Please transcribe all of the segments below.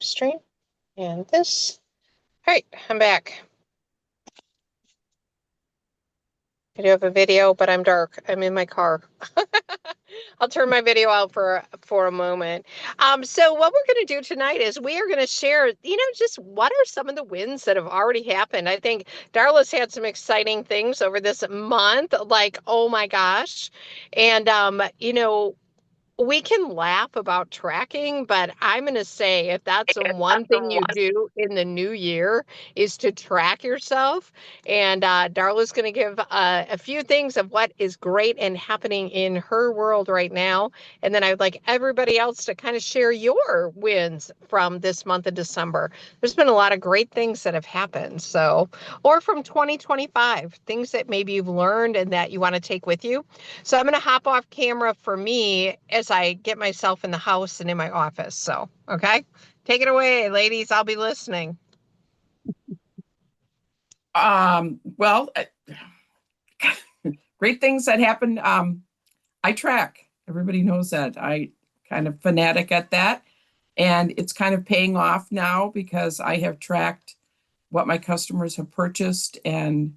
stream and this. All right, I'm back. I do have a video, but I'm dark. I'm in my car. I'll turn my video out for a moment. So what we're going to do tonight is we are going to share, just what are some of the wins that have already happened. I think Darla's had some exciting things over this month, like, oh my gosh. And, we can laugh about tracking, but I'm going to say if that's the one thing you do in the new year is to track yourself. And Darla's going to give a few things of what is great and happening in her world right now. And then I would like everybody else to kind of share your wins from this month of December. There's been a lot of great things that have happened. So, or from 2025, things that maybe you've learned and that you want to take with you. So I'm going to hop off camera for me as I get myself in the house and in my office. So, okay, take it away, ladies. I'll be listening. Well, great things that happen. I track. Everybody knows that. I kind of fanatic at that. And it's kind of paying off now because I have tracked what my customers have purchased, and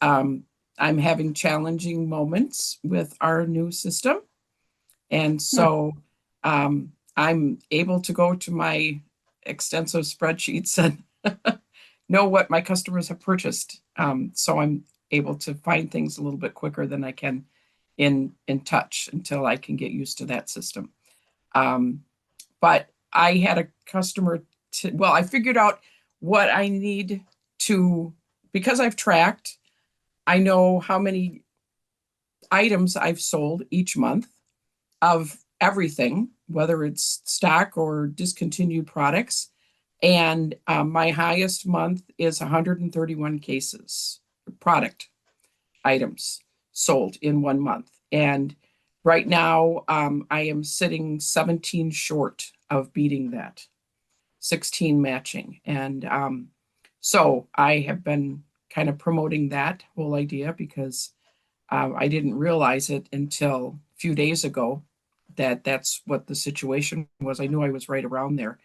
I'm having challenging moments with our new system. And so I'm able to go to my extensive spreadsheets and know what my customers have purchased. So I'm able to find things a little bit quicker than I can in touch until I can get used to that system. But I had a customer I figured out what I need to, because I've tracked, I know how many items I've sold each month of everything, whether it's stock or discontinued products. And my highest month is 131 cases, product items sold in 1 month. And right now, I am sitting 17 short of beating that, 16 matching. And so I have been kind of promoting that whole idea because I didn't realize it until a few days ago that that's what the situation was. I knew I was right around there,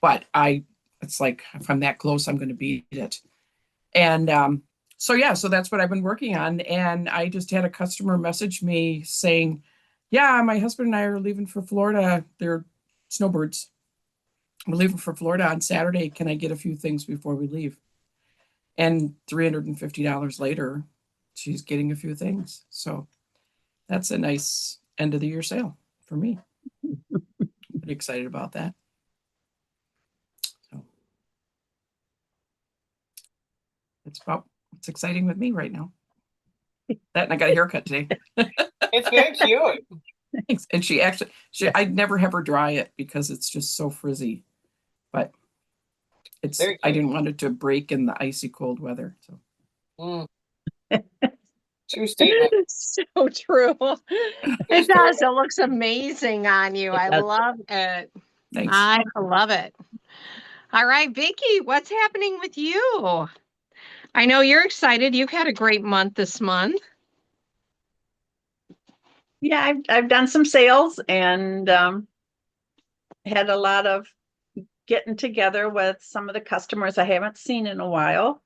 but it's like, if I'm that close, I'm going to beat it. And so that's what I've been working on. And I just had a customer message me saying, yeah, my husband and I are leaving for Florida. They're snowbirds. We're leaving for Florida on Saturday. Can I get a few things before we leave? And $350 later, she's getting a few things. So that's a nice end of the year sale for me. Pretty excited about that. So it's about what's exciting with me right now. That, and I got a haircut today. It's very cute. Thanks. And I'd never have her dry it because it's just so frizzy. But I didn't want it to break in the icy cold weather. So True statement. It's so true. It does. It looks amazing on you. I love it. Thanks. I love it. All right, Vicki, what's happening with you? I know you're excited. You've had a great month this month. Yeah, I've done some sales and had a lot of getting together with some of the customers I haven't seen in a while.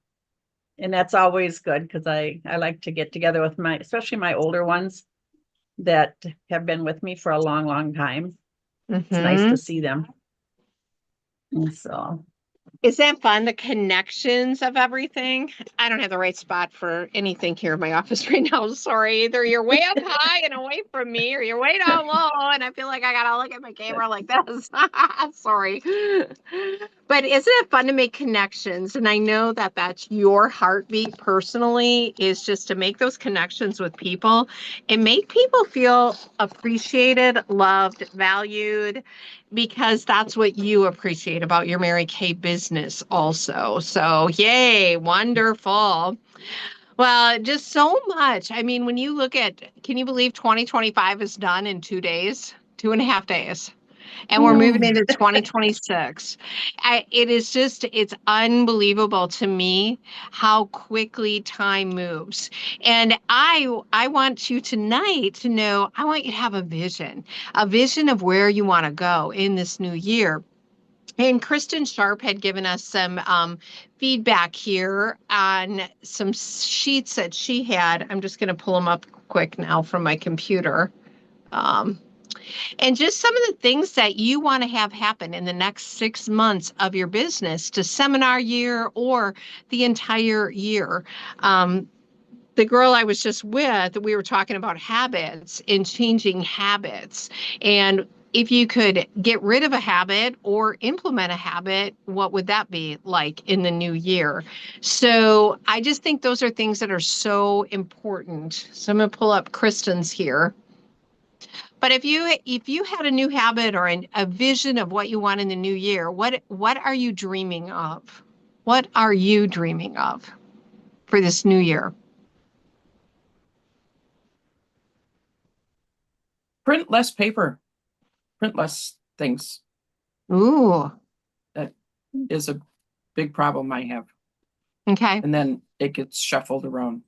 And that's always good because I like to get together with especially my older ones that have been with me for a long, long time. It's nice to see them. And so. Is that fun? The connections of everything? I don't have the right spot for anything here in my office right now. Sorry. Either you're way up high and away from me, or you're way down low, and I feel like I gotta look at my camera like this. Sorry. But isn't it fun to make connections? And I know that that's your heartbeat personally, is just to make those connections with people and make people feel appreciated, loved, valued, because that's what you appreciate about your Mary Kay business also. So yay, wonderful. Well, just so much. I mean, when you look at, can you believe 2025 is done in 2 days, 2.5 days? And we're moving into 2026. It's unbelievable to me how quickly time moves. And I want you tonight to know, I want you to have a vision of where you want to go in this new year. And Kristen Sharp had given us some feedback here on some sheets that she had. I'm just going to pull them up quick now from my computer. Um, and just some of the things that you want to have happen in the next 6 months of your business to seminar year or the entire year. The girl I was just with, we were talking about habits and changing habits. And if you could get rid of a habit or implement a habit, what would that be like in the new year? So I just think those are things that are so important. So I'm going to pull up Kristen's here. But if you had a new habit or a vision of what you want in the new year, what are you dreaming of? What are you dreaming of for this new year? Print less paper, print less things. Ooh, Is a big problem I have. okay. And then it gets shuffled around.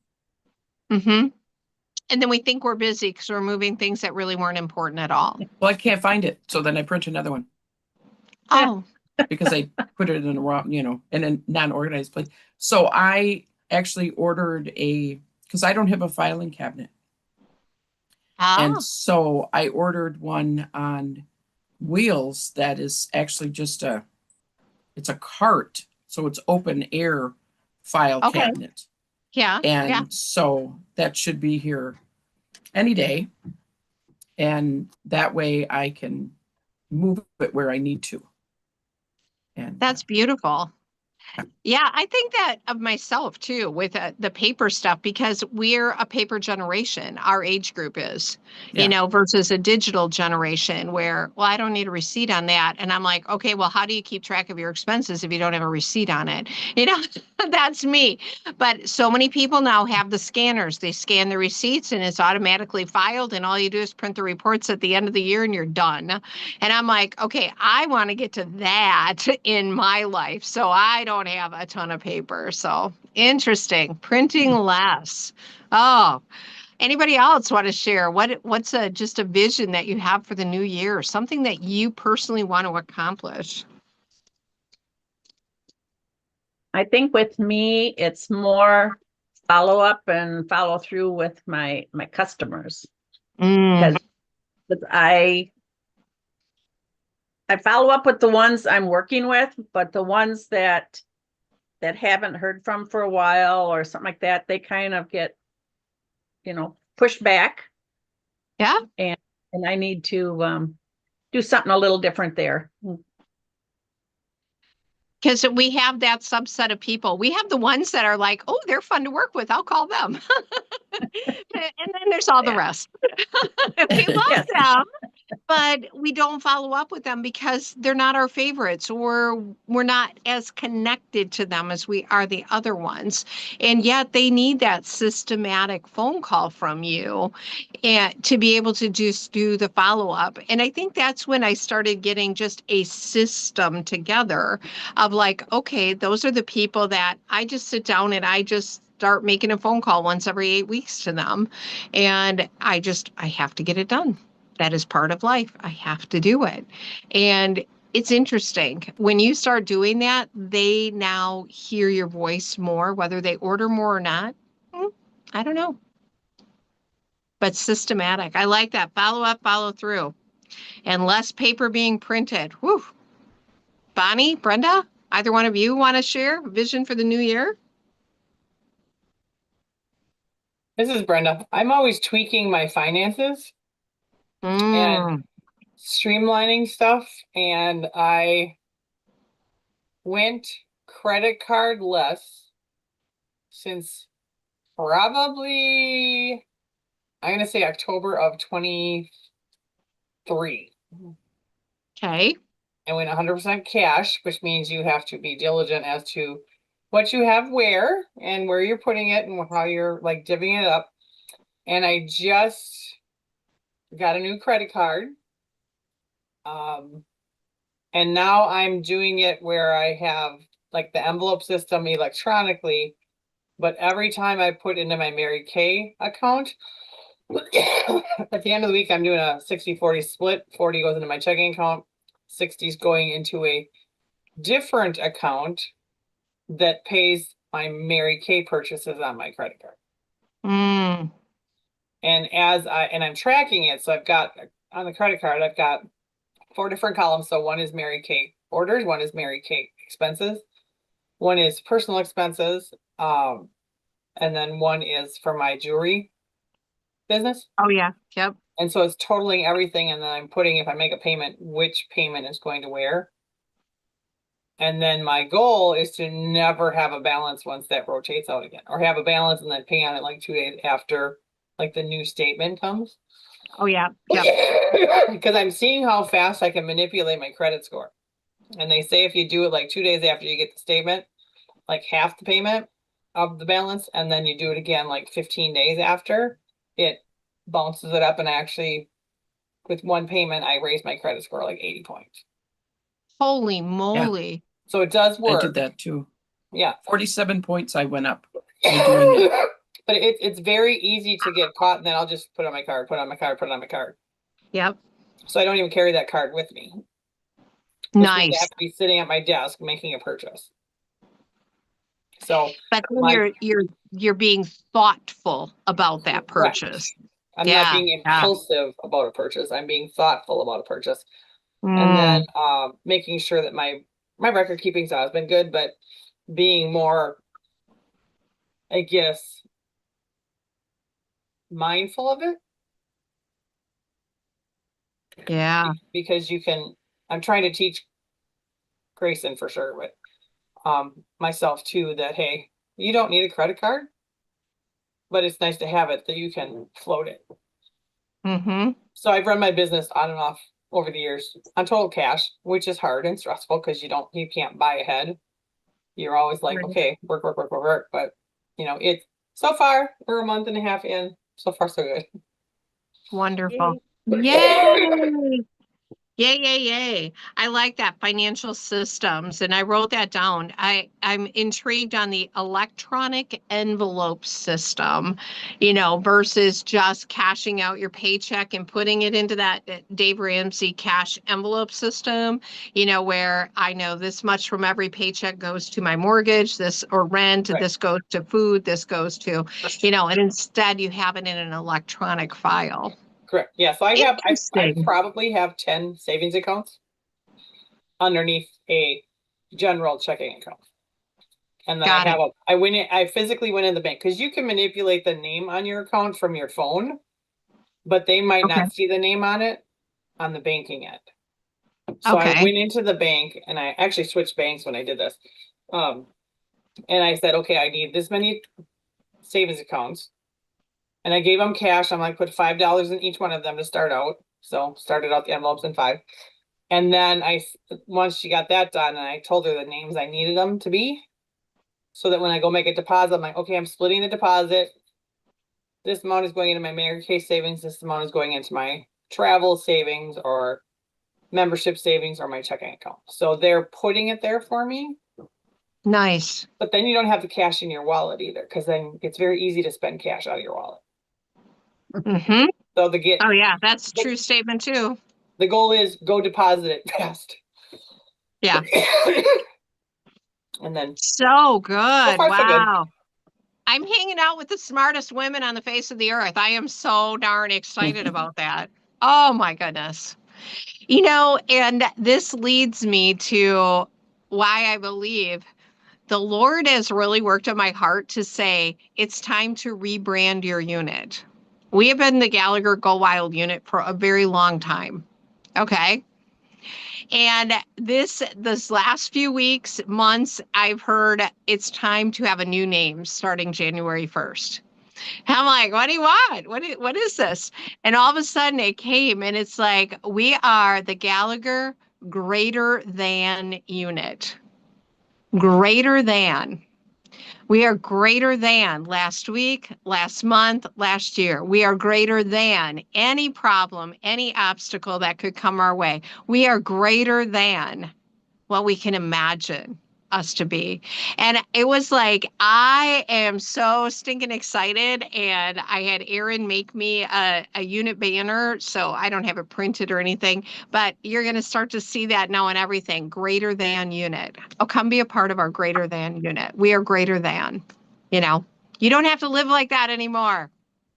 Mm-hmm. And then we think we're busy because we're moving things that really weren't important at all. Well, I can't find it. So then I print another one Oh, because I put it in a wrong, in a non-organized place. So I actually ordered because I don't have a filing cabinet. And so I ordered one on wheels that is actually just it's a cart. So it's open air file okay. cabinet. Yeah. And yeah. so that should be here any day. And that way I can move it where I need to. And That's beautiful. Yeah, I think that of myself too with the paper stuff because we're a paper generation. Our age group is, versus a digital generation where, well, I don't need a receipt on that. And I'm like, okay, well, how do you keep track of your expenses if you don't have a receipt on it? That's me. But so many people now have the scanners. They scan the receipts and it's automatically filed. And all you do is print the reports at the end of the year and you're done. And I'm like, okay, I want to get to that in my life. So I don't have a ton of paper. So interesting. Printing less. Oh, anybody else want to share? What's just a vision that you have for the new year? Something that you personally want to accomplish? I think with me, it's more follow up and follow through with my customers because I follow up with the ones I'm working with, but the ones that haven't heard from for a while or something like that, they kind of get, pushed back. Yeah. And I need to do something a little different there. Because we have that subset of people. We have the ones that are like, oh, they're fun to work with. I'll call them. And then there's all the rest. We love them, but we don't follow up with them because they're not our favorites or we're not as connected to them as we are the other ones. And yet they need that systematic phone call from you and to be able to just do the follow up. And I think that's when I started getting just a system together of like, okay, those are the people that I just sit down and I just start making a phone call once every 8 weeks to them. And I have to get it done. That is part of life. I have to do it. And it's interesting. When you start doing that, they now hear your voice more, whether they order more or not. I don't know. But systematic. I like that. Follow up, follow through. And less paper being printed. Whew. Bonnie, Brenda, either one of you want to share vision for the new year? This is Brenda. I'm always tweaking my finances and streamlining stuff. And I went credit card less since probably, I'm going to say October of 23. Okay. I went 100% cash, which means you have to be diligent as to what you have where and where you're putting it and how you're like divvying it up. And I just got a new credit card. And now I'm doing it where I have like the envelope system electronically, but every time I put into my Mary Kay account, at the end of the week, I'm doing a 60-40 split. 40 goes into my checking account, 60 is going into a different account that pays my Mary Kay purchases on my credit card. Mm, And I'm tracking it, so I've got on the credit card, I've got 4 different columns. So one is Mary Kay orders, one is Mary Kay expenses, one is personal expenses, and then one is for my jewelry business. oh yeah, yep. And so it's totaling everything, and then I'm putting, if I make a payment, which payment is going to where. And then my goal is to never have a balance once that rotates out again, or have a balance and then pay on it like 2 days after, like the new statement comes. Oh yeah, yep. Because I'm seeing how fast I can manipulate my credit score. And they say if you do it like 2 days after you get the statement, like half the payment of the balance, and then you do it again like 15 days after, it bounces it up. And actually, with one payment, I raised my credit score like 80 points. Holy moly. So it does I work. did that too. Yeah. 47 points I went up by doing it. But it's very easy to get caught, and then I'll just put it on my card, put it on my card, put it on my card. Yep. So I don't even carry that card with me. Which means I Nice. have to be sitting at my desk making a purchase. So But then my- you're being thoughtful about that Correct. purchase. I'm Yeah, not being yeah. impulsive about a purchase. I'm being thoughtful about a purchase. Mm, And then making sure that my record keeping's always been good, but being more, I guess, mindful of it. yeah. Because I'm trying to teach Grayson for sure, but myself too, that hey, you don't need a credit card, but it's nice to have it that you can float it. Mm-hmm. So I've run my business on and off over the years on total cash, which is hard and stressful because you can't buy ahead. You're always like, Right. okay, work. But it's so far we're a month and a half in. So far, so good. Wonderful. Yay. Yay, yay, yay. I like that, financial systems. And I wrote that down. I'm intrigued on the electronic envelope system, versus just cashing out your paycheck and putting it into that Dave Ramsey cash envelope system, where I know this much from every paycheck goes to my mortgage, this or rent, Right. this goes to food, this goes to, and instead you have it in an electronic file. Correct. Yeah. So I Interesting. probably have 10 savings accounts underneath a general checking account. And then Got it. I physically went in the bank, because you can manipulate the name on your account from your phone, but they might Okay. not see the name on it on the banking end. So I Okay. went into the bank, and I actually switched banks when I did this. And I said, okay, I need this many savings accounts. And I gave them cash. I'm like, put $5 in each one of them to start out. So started out the envelopes in 5. And then once she got that done, and I told her the names I needed them to be, so that when I go make a deposit, I'm like, okay, I'm splitting the deposit. This amount is going into my Mary Kay savings. This amount is going into my travel savings or membership savings or my checking account. So they're putting it there for me. Nice. But then you don't have the cash in your wallet either, because then it's very easy to spend cash out of your wallet. Mm-hmm. So Oh yeah, that's a true statement too. the goal is go deposit it fast. Yeah. And then So good. far, so good. Wow. I'm hanging out with the smartest women on the face of the earth. I am so darn excited about that. Oh my goodness. And this leads me to why I believe the Lord has really worked on my heart to say it's time to rebrand your unit. We have been the Gallagher Go Wild unit for a very long time. Okay. And this last few weeks, months, I've heard it's time to have a new name starting January 1st. And I'm like, what do you want? What is this? And all of a sudden it came, and it's like, we are the Gallagher Greater Than unit. Greater than. We are greater than last week, last month, last year. We are greater than any problem, any obstacle that could come our way. We are greater than what we can imagine. us to be. And it was like, I am so stinking excited. And I had Aaron make me a unit banner. So I don't have it printed or anything, but you're going to start to see that now in everything. Greater than unit. Oh, come be a part of our greater than unit. We are greater than, you know, you don't have to live like that anymore.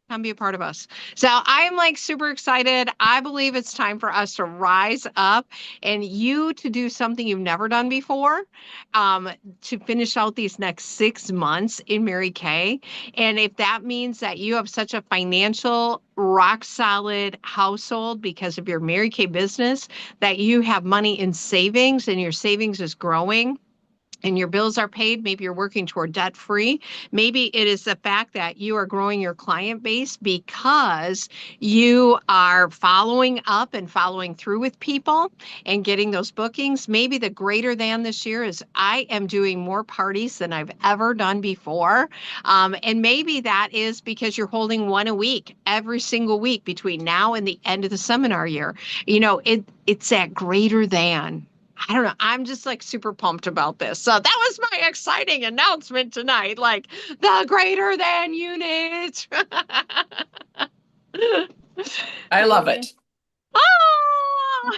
Come be a part of us. So I'm like super excited. I believe it's time for us to rise up and you to do something you've never done before, to finish out these next 6 months in Mary Kay. And if that means that you have such a financial rock solid household because of your Mary Kay business, that you have money in savings and your savings is growing, and your bills are paid, maybe you're working toward debt free. Maybe it is the fact that you are growing your client base because you are following up and following through with people and getting those bookings. Maybe the greater than this year is I am doing more parties than I've ever done before. And maybe that is because you're holding one a week every single week between now and the end of the seminar year. You know, it's that greater than. I don't know. I'm just like super pumped about this. So that was my exciting announcement tonight. Like the greater than unit. I love it. Oh!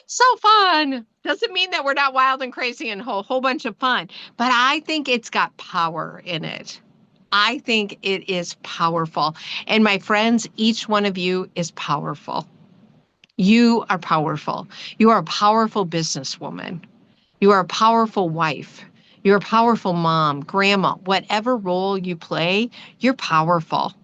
So fun. Doesn't mean that we're not wild and crazy and a whole bunch of fun, but I think it's got power in it. I think it is powerful. And my friends, each one of you is powerful. You are powerful. You are a powerful businesswoman. You are a powerful wife. You're a powerful mom, grandma, whatever role you play, you're powerful.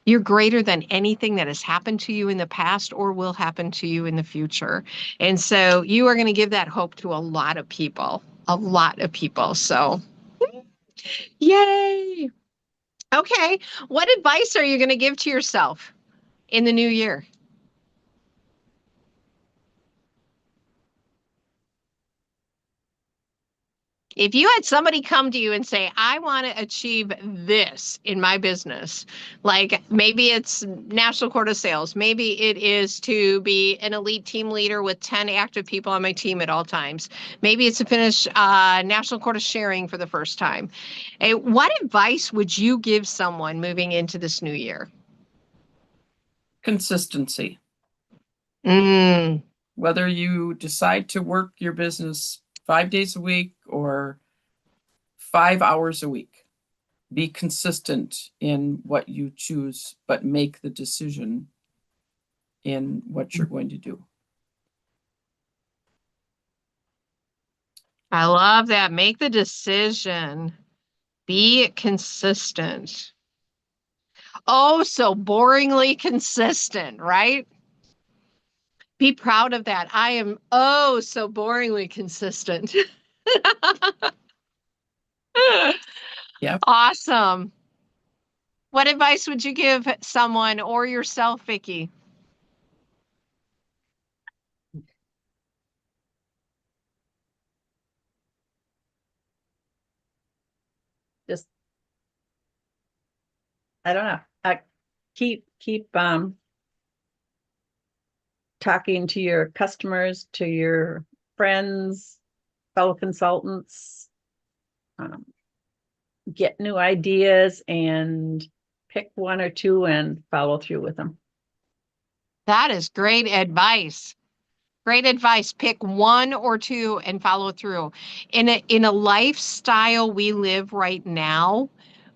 You're greater than anything that has happened to you in the past or will happen to you in the future. And so you are going to give that hope to a lot of people, a lot of people. So, yay. Okay. What advice are you going to give to yourself in the new year? If you had somebody come to you and say, I want to achieve this in my business, like maybe it's national quota sales, maybe it is to be an elite team leader with 10 active people on my team at all times. Maybe it's to finish national quota sharing for the first time. What advice would you give someone moving into this new year? Consistency. Mm. Whether you decide to work your business 5 days a week or 5 hours a week, be consistent in what you choose, but make the decision in what you're going to do. I love that. Make the decision. Be consistent. Oh, so boringly consistent, right? Be proud of that. I am oh so boringly consistent. Yep. Awesome. What advice would you give someone or yourself, Vicki? Just, I don't know. I keep talking to your customers, to your friends, fellow consultants, get new ideas and pick one or two and follow through with them. That is great advice. Great advice. Pick one or two and follow through. In a lifestyle we live right now,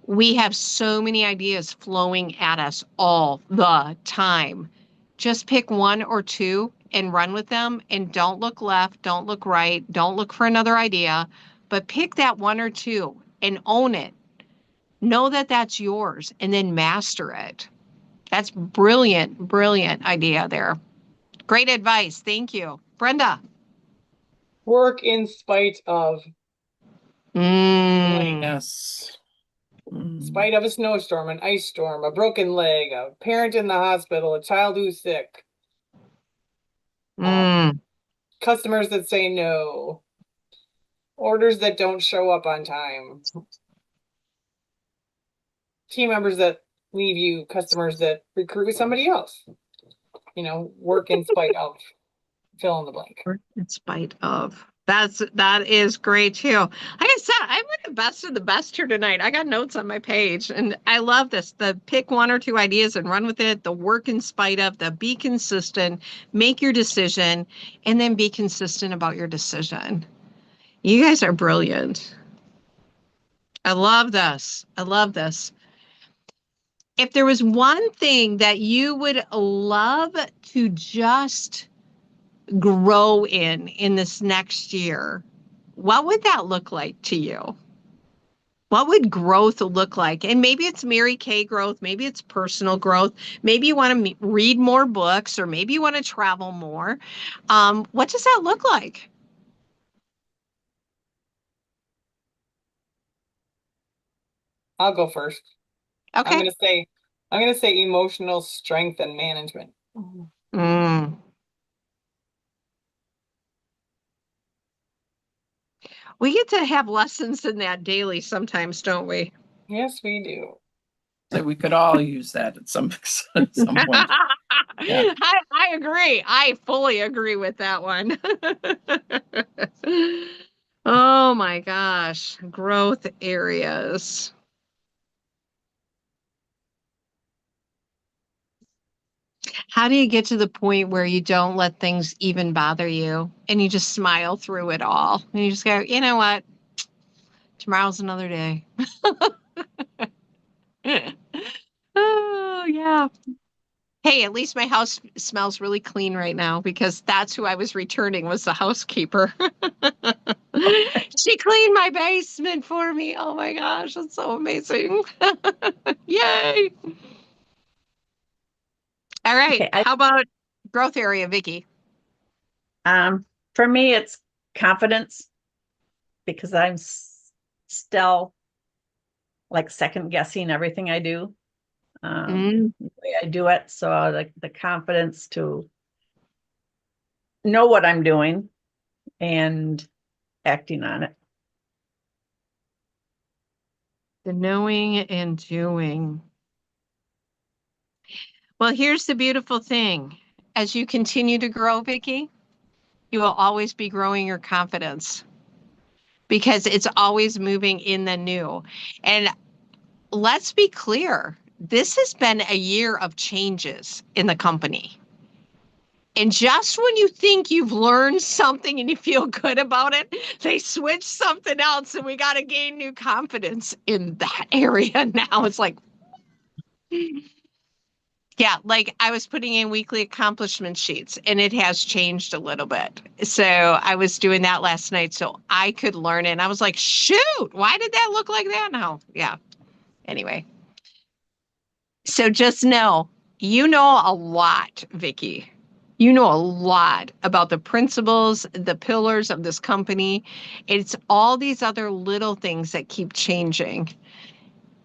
we have so many ideas flowing at us all the time. Just pick one or two and run with them, and don't look left, don't look right, don't look for another idea, but pick that one or two and own it. Know that that's yours and then master it. That's brilliant, brilliant idea there. Great advice. Thank you. Brenda. Work in spite of. Yes. In spite of a snowstorm, an ice storm, a broken leg, a parent in the hospital, a child who's sick. Customers that say no. Orders that don't show up on time. Team members that leave you, customers that recruit with somebody else. You know, work in spite of. Fill in the blank. Work in spite of. That is great too. Like I said, I'm with the best of the best here tonight. I got notes on my page, and I love this. The pick one or two ideas and run with it. The work in spite of. The be consistent. Make your decision, and then be consistent about your decision. You guys are brilliant. I love this. I love this. If there was one thing that you would love to just grow in this next year, what would that look like to you? What would growth look like? And maybe it's Mary Kay growth, maybe it's personal growth, maybe you want to read more books, or maybe you want to travel more. What does that look like? I'll go first. Okay. I'm gonna say emotional strength and management. Mm. We get to have lessons in that daily sometimes, don't we? Yes, we do. So we could all use that at some at some point. Yeah. I agree. I fully agree with that one. Oh my gosh, growth areas. How do you get to the point where you don't let things even bother you and you just smile through it all? And you just go, you know what? Tomorrow's another day. Oh, yeah. Hey, at least my house smells really clean right now, because that's who I was returning, was the housekeeper. She cleaned my basement for me. Oh my gosh, that's so amazing. Yay. All right. Okay, How about growth area, Vicky? for me, it's confidence, because I'm still like second guessing everything I do. The way I do it. So like the confidence to know what I'm doing and acting on it. The knowing and doing. Well, here's the beautiful thing. As you continue to grow, Vicky, you will always be growing your confidence, because it's always moving in the new. And let's be clear, this has been a year of changes in the company. And just when you think you've learned something and you feel good about it, they switch something else, and we got to gain new confidence in that area now. It's like, yeah, like I was putting in weekly accomplishment sheets, and it has changed a little bit. So I was doing that last night so I could learn it. And I was like, shoot, why did that look like that now? Yeah. Anyway. So just know, you know a lot, Vicky. You know a lot about the principles, the pillars of this company. It's all these other little things that keep changing.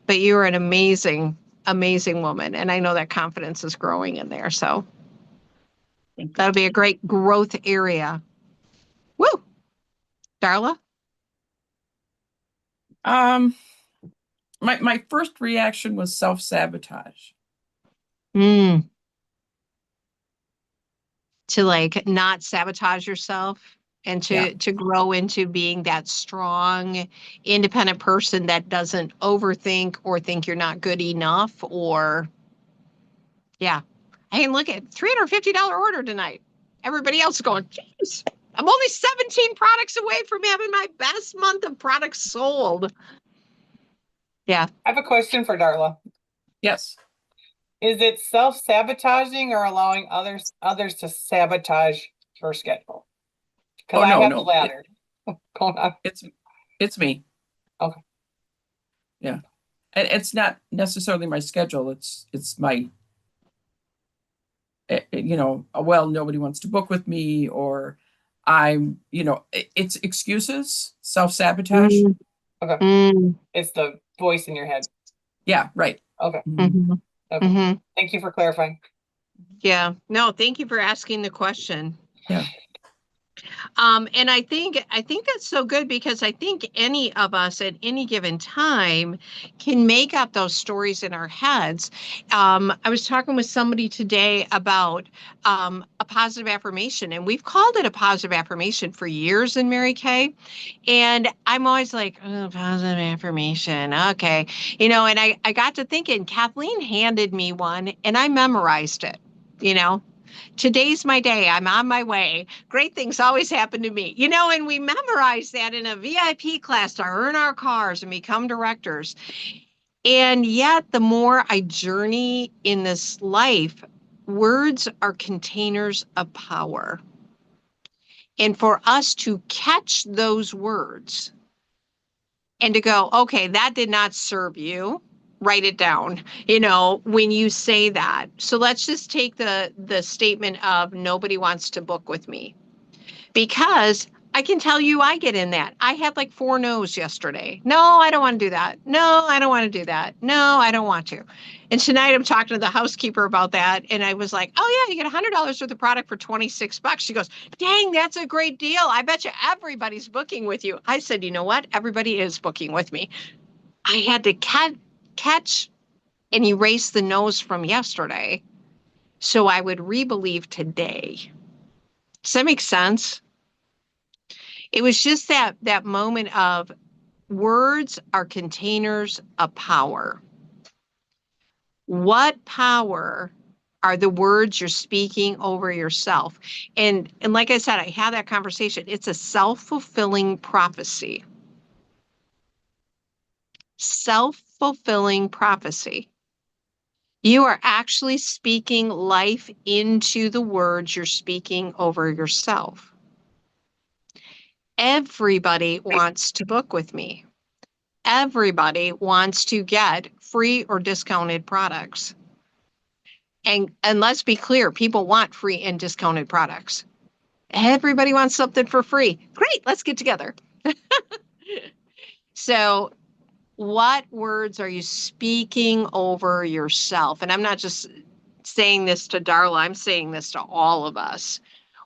But you're an amazing, amazing woman. And I know that confidence is growing in there. So Thank you. that'll be a great growth area. Woo! Darla? My first reaction was self-sabotage. To like not sabotage yourself, and to grow into being that strong, independent person that doesn't overthink or think you're not good enough, or yeah. Hey, look at $350 order tonight. Everybody else is going, geez, I'm only 17 products away from having my best month of products sold. Yeah. I have a question for Darla. Yes. Is it self-sabotaging or allowing others to sabotage your schedule? Because Oh, I no, have no. the latter going on. It's me. Okay. Yeah. And it's not necessarily my schedule. It's my, well, nobody wants to book with me, or it's excuses, self-sabotage. Okay. It's the voice in your head. Yeah, right. Okay. Mhm. Okay. Thank you for clarifying. Yeah. No, thank you for asking the question. Yeah. And I think that's so good because I think any of us at any given time can make up those stories in our heads. I was talking with somebody today about a positive affirmation, and we've called it a positive affirmation for years in Mary Kay. And I'm always like, oh, positive affirmation. Okay. And I got to thinking, Kathleen handed me one and I memorized it. Today's my day. I'm on my way. Great things always happen to me. And we memorize that in a VIP class to earn our cars and become directors. And yet, the more I journey in this life, words are containers of power. And for us to catch those words and to go, okay, that did not serve you. Write it down, when you say that. So let's just take the statement of nobody wants to book with me, because I can tell you I get in that. I had like 4 no's yesterday. No, I don't want to do that. No, I don't want to do that. No, I don't want to. And tonight I'm talking to the housekeeper about that. And I was like, oh yeah, you get $100 worth of product for $26. She goes, dang, that's a great deal. I bet you everybody's booking with you. I said, you know what? Everybody is booking with me. I had to catch and erase the no's from yesterday so I would re-believe today. Does that make sense? It was just that moment of words are containers of power. What power are the words you're speaking over yourself? And like I said, I had that conversation. It's a self-fulfilling prophecy. Self-fulfilling prophecy. You are actually speaking life into the words you're speaking over yourself. Everybody wants to book with me. Everybody wants to get free or discounted products. And let's be clear, people want free and discounted products. Everybody wants something for free. Great, let's get together. So, what words are you speaking over yourself? And I'm not just saying this to Darla, I'm saying this to all of us.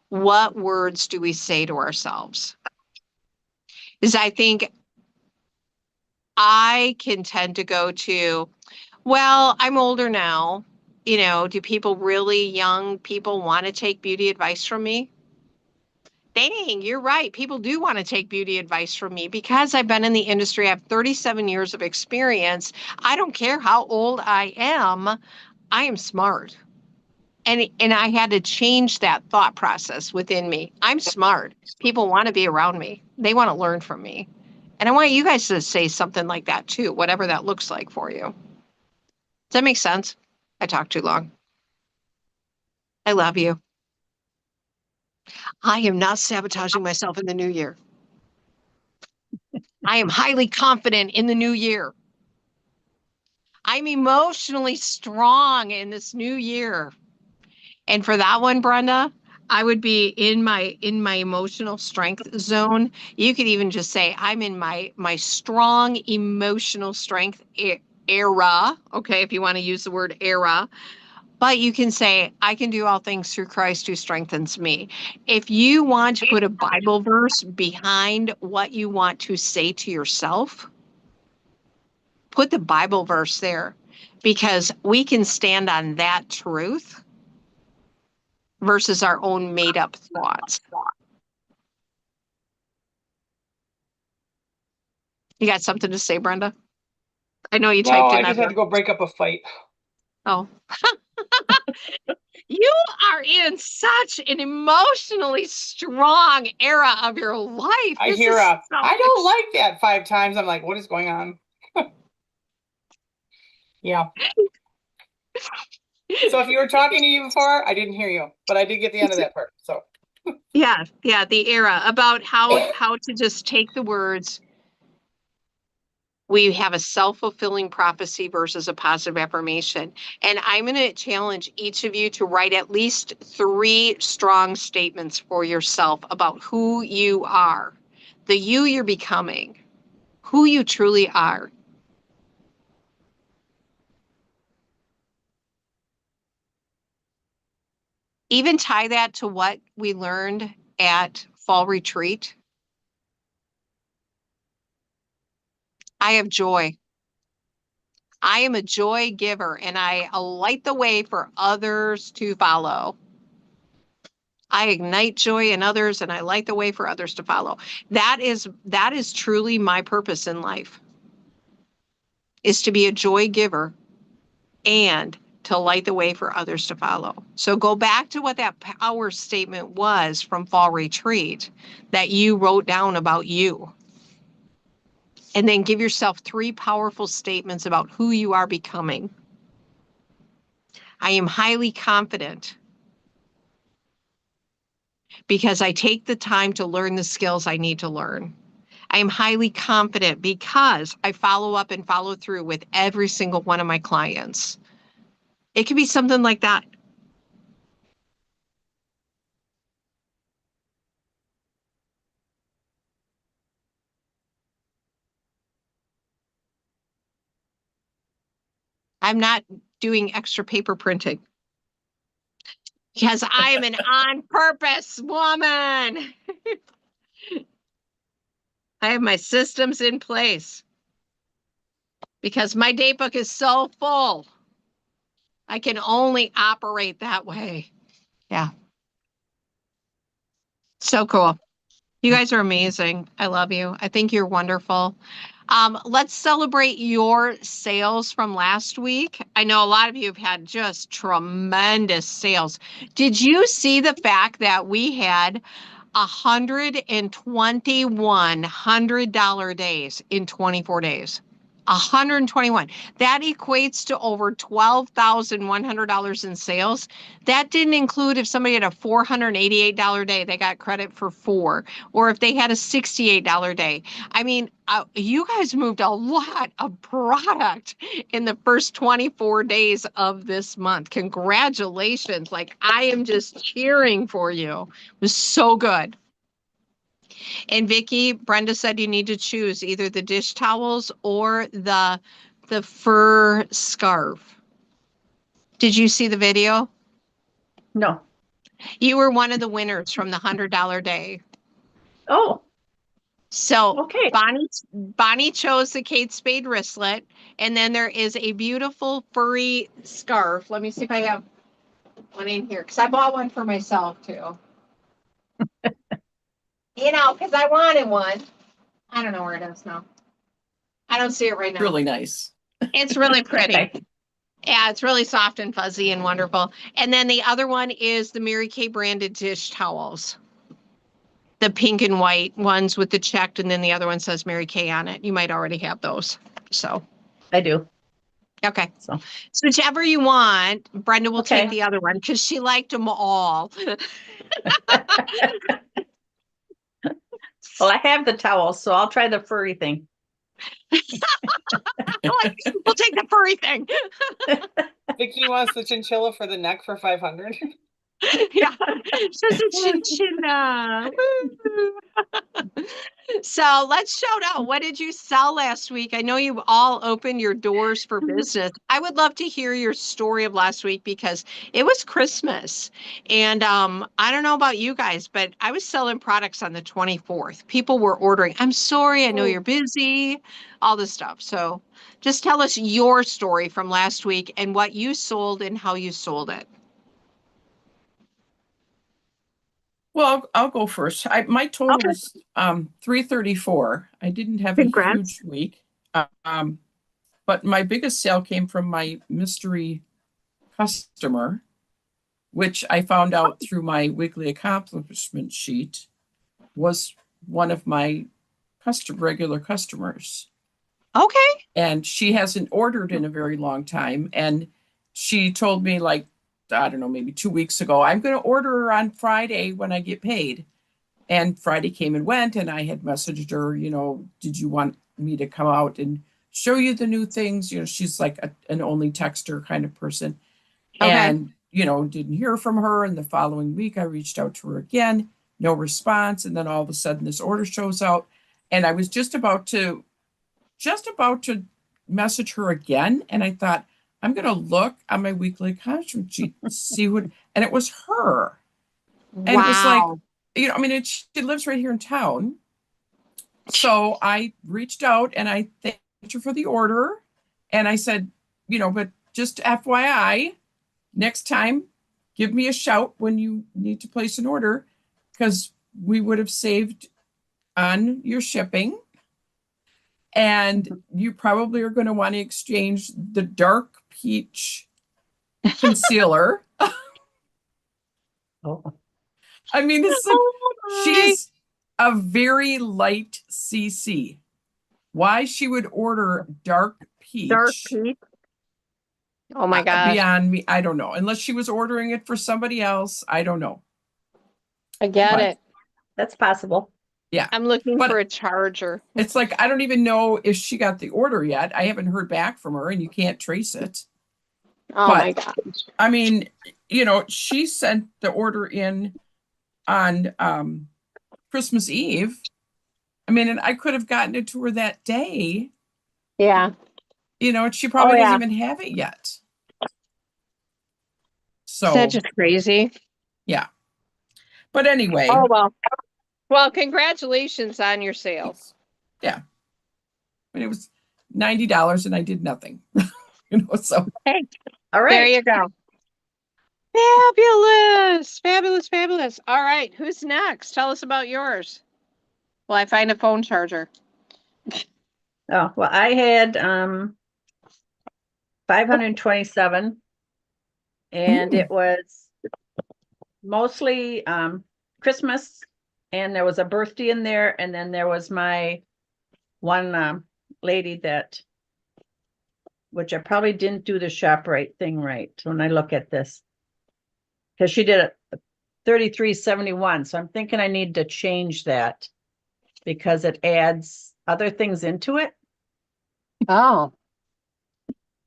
What words do we say to ourselves? Is I think I can tend to go to, well, I'm older now. Do young people want to take beauty advice from me? Dang, you're right. People do want to take beauty advice from me because I've been in the industry. I have 37 years of experience. I don't care how old I am smart. And I had to change that thought process within me. I'm smart. People want to be around me. They want to learn from me. And I want you guys to say something like that too, whatever that looks like for you. Does that make sense? I talked too long. I love you. I am not sabotaging myself in the new year. I am highly confident in the new year. I'm emotionally strong in this new year. And for that one, Brenda, I would be in my emotional strength zone. You could even just say I'm in my strong emotional strength era. Okay, if you want to use the word era. But you can say, I can do all things through Christ who strengthens me. If you want to put a Bible verse behind what you want to say to yourself, put the Bible verse there, because we can stand on that truth versus our own made up thoughts. You got something to say, Brenda? I know you No, typed I in just had to go break up a fight. Oh. You are in such an emotionally strong era of your life. I This hear is I so don't like that 5 times. I'm like, what is going on? Yeah. So if you were talking to you before, I didn't hear you, but I did get the end of that part. So yeah, the era about how to just take the words. We have a self-fulfilling prophecy versus a positive affirmation. And I'm going to challenge each of you to write at least 3 strong statements for yourself about who you are, the you you're becoming, who you truly are. Even tie that to what we learned at fall retreat, I have joy. I am a joy giver and I light the way for others to follow. I ignite joy in others and I light the way for others to follow. That is truly my purpose in life, is to be a joy giver and to light the way for others to follow. So go back to what that power statement was from fall retreat that you wrote down about you. And then give yourself 3 powerful statements about who you are becoming. I am highly confident because I take the time to learn the skills I need to learn. I am highly confident because I follow up and follow through with every single one of my clients. It could be something like that. I'm not doing extra paper printing because I am an on purpose woman. I have my systems in place because my date book is so full. I can only operate that way. Yeah. So cool. You guys are amazing. I love you. I think you're wonderful. Let's celebrate your sales from last week. I know a lot of you have had just tremendous sales. Did you see the fact that we had 121 $100 days in 24 days? 121. That equates to over $12,100 in sales. That didn't include if somebody had a $488 day, they got credit for 4, or if they had a $68 day. I mean, you guys moved a lot of product in the first 24 days of this month. Congratulations. Like, I am just cheering for you. It was so good. And Vicki, Brenda said you need to choose either the dish towels or the fur scarf. Did you see the video? No. You were one of the winners from the $100 day. Oh, So okay. Bonnie chose the Kate Spade wristlet, and then there is a beautiful furry scarf. Let me see if I have one in here, because I bought one for myself too. You know, because I wanted one. I don't know where it is now. I don't see it right now. Really nice. It's really pretty. Okay. Yeah, it's really soft and fuzzy and wonderful. And then the other one is the Mary Kay branded dish towels. The pink and white ones with the checked, and then the other one says Mary Kay on it. You might already have those. So, I do. okay. So, So whichever you want, Brenda will take Okay. the other one because she liked them all. well, I have the towel, so I'll try the furry thing. We'll take the furry thing. Vicky wants the chinchilla for the neck for 500. Yeah, just a chinchilla. So let's shout out. What did you sell last week? I know you all opened your doors for business. I would love to hear your story of last week because it was Christmas. And I don't know about you guys, but I was selling products on the 24th. People were ordering. I'm sorry, I know you're busy, all this stuff. So just tell us your story from last week and what you sold and how you sold it. Well, I'll go first. My total Okay. was 334. I didn't have a Congrats. huge week. But my biggest sale came from my mystery customer, which I found out through my weekly accomplishment sheet was one of my regular customers. Okay. And she hasn't ordered in a very long time. And she told me, like, I don't know, maybe 2 weeks ago, I'm going to order her on Friday when I get paid. And Friday came and went, and I had messaged her, did you want me to come out and show you the new things? She's like an only texter kind of person. Okay. And, didn't hear from her. And the following week, I reached out to her again, no response. And then all of a sudden this order shows out. And I was just about to message her again. And I thought, I'm going to look on my weekly accomplishment sheet, see what, and it was her. And Wow. I mean, she lives right here in town. So I reached out and I thanked her for the order. And I said, but just FYI, next time, give me a shout when you need to place an order because we would have saved on your shipping. And you probably are going to want to exchange the dark peach concealer. Oh, I mean, it's like Oh my. she's a very light CC. Why she would order dark peach? dark peach. Oh my gosh. Beyond me, I don't know. Unless she was ordering it for somebody else, I don't know. I get But- it. That's possible. I'm looking But- for a charger. It's like I don't even know if she got the order yet. I haven't heard back from her, and you can't trace it. Oh but- my gosh. I mean, she sent the order in on Christmas Eve. I mean, and I could have gotten it to her that day. Yeah. And she probably Oh, yeah. doesn't even have it yet. So, Is that just crazy? but anyway, Oh well. Well, congratulations on your sales. but it was $90 and I did nothing. So Hey, All there right. you go. Fabulous. Fabulous. Fabulous. All right. Who's next? Tell us about yours. Will I find a phone charger? Oh, well, I had 527 and Ooh. it was mostly Christmas and there was a birthday in there and then there was my one lady that which I probably didn't do the ShopRite thing right when I look at this. Because she did it 3371. So I'm thinking I need to change that because it adds other things into it. Oh.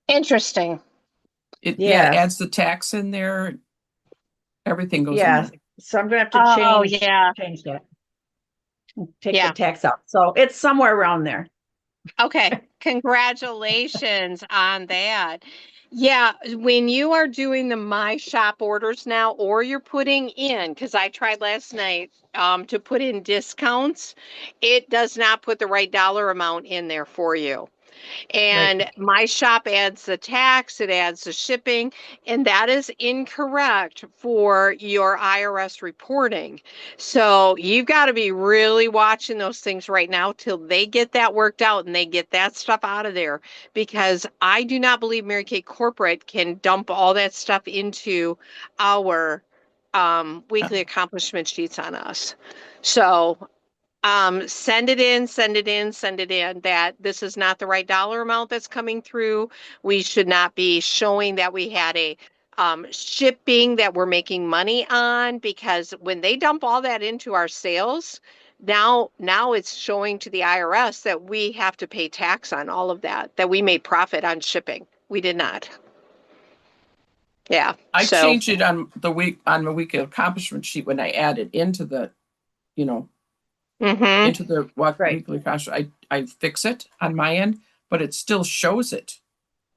Interesting. it Yeah. adds the tax in there. Everything goes Yeah. in there. So I'm gonna have to Oh, change yeah. that. Take Yeah. the tax out. So it's somewhere around there. Okay. Congratulations on that. Yeah, when you are doing the My Shop orders now, or you're putting in, because I tried last night to put in discounts, it does not put the right dollar amount in there for you. And My Shop adds the tax, it adds the shipping, and that is incorrect for your IRS reporting. So you've got to be really watching those things right now till they get that worked out and they get that stuff out of there. Because I do not believe Mary Kay Corporate can dump all that stuff into our weekly accomplishment sheets on us. So send it in, that this is not the right dollar amount that's coming through. We should not be showing that we had a shipping that we're making money on, because when they dump all that into our sales, now it's showing to the IRS that we have to pay tax on all of that we made profit on shipping. We did not. Yeah. I so, changed it on my weekly accomplishment sheet when I added into the, mhm. into the Right. weekly accomplishment. I fix it on my end, but it still shows it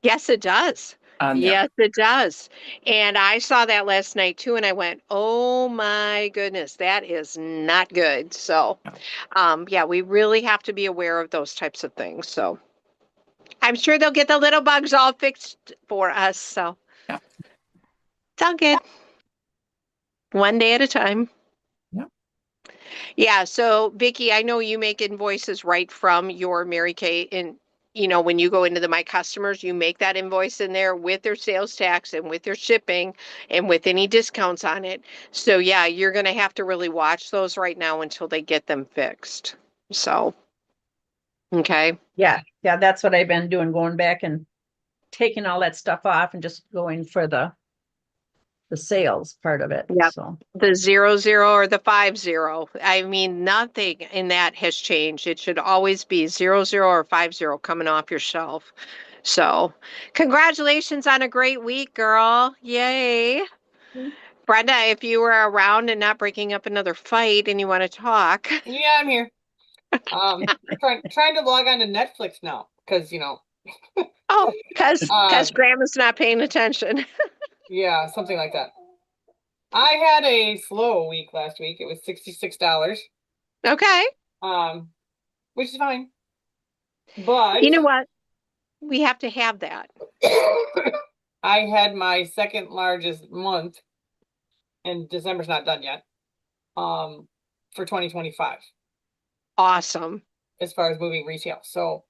Yes, it does. on there. Yes, it does. And I saw that last night too, and I went, oh my goodness, that is not good. So, yeah, we really have to be aware of those types of things. So I'm sure they'll get the little bugs all fixed for us. So Yeah. it's all good. One day at a time. Yeah. Yeah. So Vicki, I know you make invoices right from your Mary Kay, and when you go into the My Customers, you make that invoice in there with their sales tax and with their shipping and with any discounts on it. So yeah, you're going to have to really watch those right now until they get them fixed. So, okay. Yeah. That's what I've been doing, going back and taking all that stuff off and just going for the sales part of it. Yep. So The 00 or the 50. I mean, nothing in that has changed. It should always be 00 or 50 coming off your shelf. So, congratulations on a great week, girl. Yay. Brenda, if you were around and not breaking up another fight and you want to talk. Yeah, I'm here. Trying to log on to Netflix now because Oh, because Um, Grandma's not paying attention. yeah, something like that. I had a slow week last week. It was $66, Okay. which is fine. But You know what? We have to have that. I had my second largest month, and December's not done yet, for 2025 Awesome. as far as moving retail. So,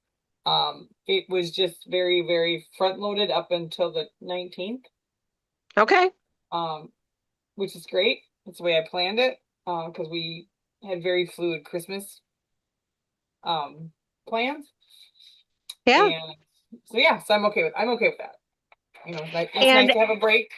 it was just very, very front loaded up until the 19th, Okay. which is great. That's the way I planned it, because we had very fluid Christmas, plans. Yeah. And so, yeah, so I'm okay with that. You know, it's And nice to have a break.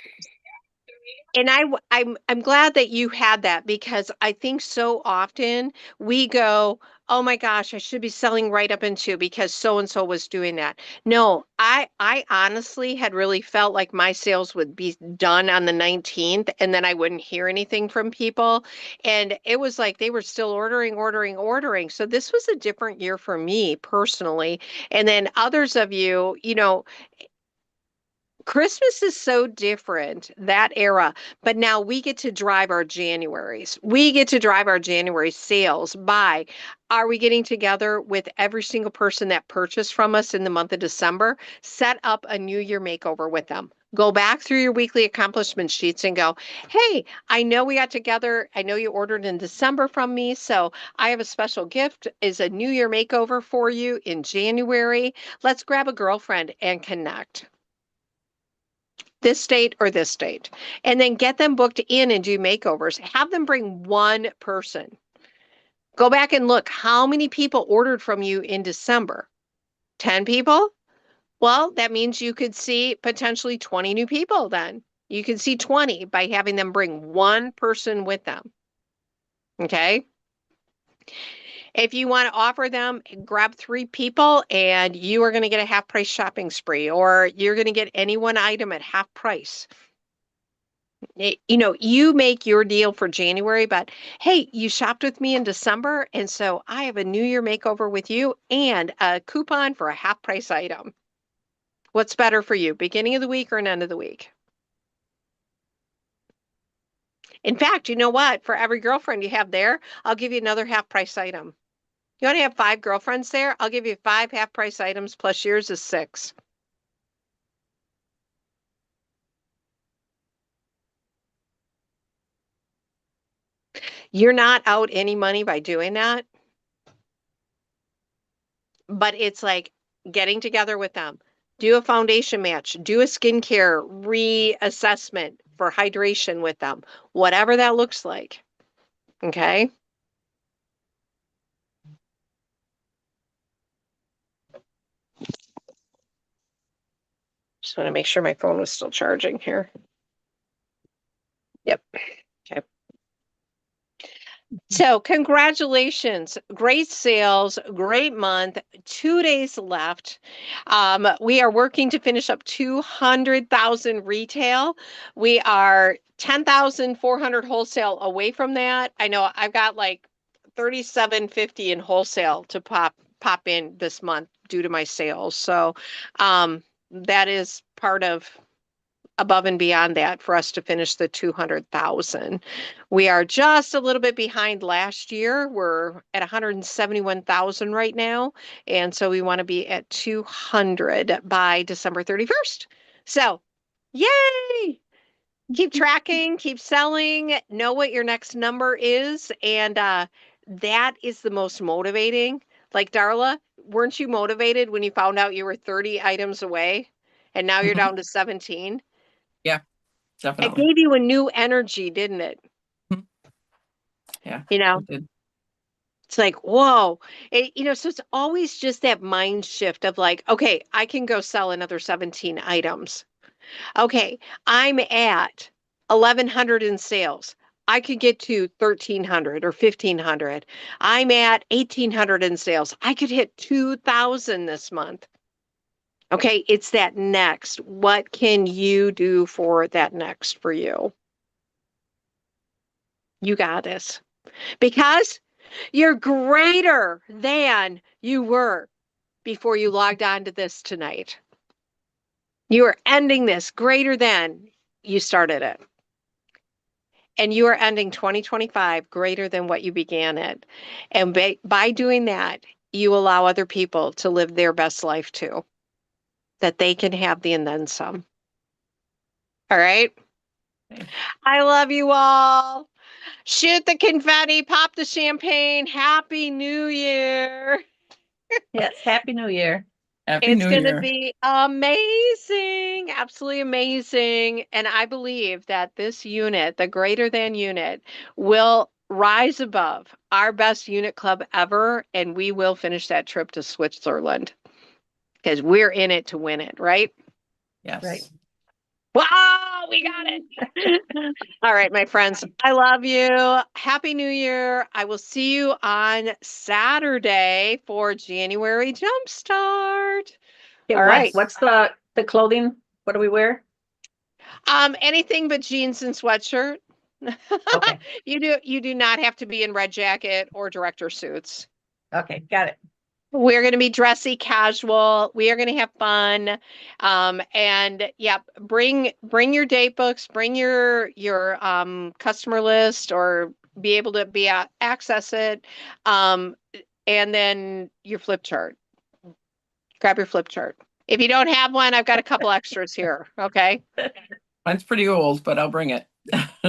and I'm glad that you had that because I think so often we go, oh my gosh, I should be selling right up into because so and so was doing that. No, I honestly had really felt like my sales would be done on the 19th and then I wouldn't hear anything from people. And it was like they were still ordering. So this was a different year for me personally. And then others of you, Christmas is so different, that era, but now we get to drive our Januaries. We get to drive our January sales by are we getting together with every single person that purchased from us in the month of December? Set up a New Year makeover with them. Go back through your weekly accomplishment sheets and go, hey, I know we got together. I know you ordered in December from me. So I have a special gift is a New Year makeover for you in January. Let's grab a girlfriend and connect this state or this state, and then get them booked in and do makeovers. Have them bring one person. Go back and look how many people ordered from you in December. 10 people? Well, that means you could see potentially 20 new people then. You can see 20 by having them bring one person with them. Okay. If you want to offer them, grab 3 people and you are going to get a half price shopping spree, or you're going to get any one item at half price. You make your deal for January, but hey, you shopped with me in December, and so I have a New Year makeover with you and a coupon for a half price item. What's better for you, beginning of the week or an end of the week? In fact, you know what? For every girlfriend you have there, I'll give you another half price item. You want to have 5 girlfriends there? I'll give you 5 half price items plus yours is 6. You're not out any money by doing that, but it's like getting together with them. Do a foundation match, do a skincare reassessment for hydration with them, whatever that looks like. Okay. Just want to make sure my phone was still charging here. Yep. Okay. So, congratulations. Great sales, great month, 2 days left. We are working to finish up 200,000 retail. We are 10,400 wholesale away from that. I know I've got like 3750 in wholesale to pop in this month due to my sales. So, that is part of above and beyond that for us to finish the 200,000. We are just a little bit behind last year. We're at 171,000 right now. And so we want to be at 200 by December 31st. So, yay! Keep tracking, keep selling, know what your next number is. And that is the most motivating. Like Darla, weren't you motivated when you found out you were 30 items away and now you're Mhm. down to 17? Yeah, It definitely. gave you a new energy, didn't it? Yeah, It did. It's like, whoa. So it's always just that mind shift of like, okay, I can go sell another 17 items. Okay, I'm at 1,100 in sales. I could get to 1,300 or 1,500. I'm at 1,800 in sales. I could hit 2,000 this month. Okay, it's that next. What can you do for that next for you? You got this. Because you're greater than you were before you logged on to this tonight. You are ending this greater than you started it. and you are ending 2025 greater than what you began it. And by doing that, you allow other people to live their best life too, that they can have the and then some. All right. Okay. I love you all. Shoot the confetti, pop the champagne. Happy New Year. Yes, Happy New Year. Happy It's New going to Year. be amazing, absolutely amazing. And I believe that this unit, the greater than unit, will rise above our best unit club ever. And we will finish that trip to Switzerland because we're in it to win it, right? Yes. Right. Wow, we got it. All right, my friends, I love you. Happy New Year. I will see you on Saturday for January Jumpstart. Yeah, All right. what's the clothing? What do we wear? Anything but jeans and sweatshirt. Okay. You do not have to be in red jacket or director suits. Okay, got it. We're going to be dressy casual. We are going to have fun. And yeah, bring your date books, bring your customer list, or be able to access it. And then your flip chart. Grab your flip chart. If you don't have one, I've got a couple extras here. Okay. Mine's pretty old, but I'll bring it.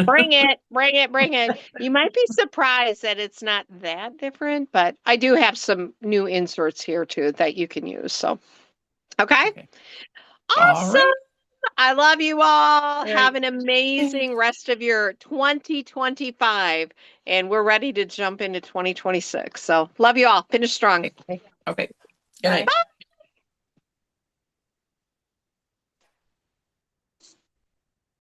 Bring it, bring it, bring it. You might be surprised that it's not that different, but I do have some new inserts here too that you can use. So, okay. Okay. All Awesome. right. I love you all. Right. Have an amazing rest of your 2025. And we're ready to jump into 2026. So, love you all. Finish strong. Okay. Good night. Bye.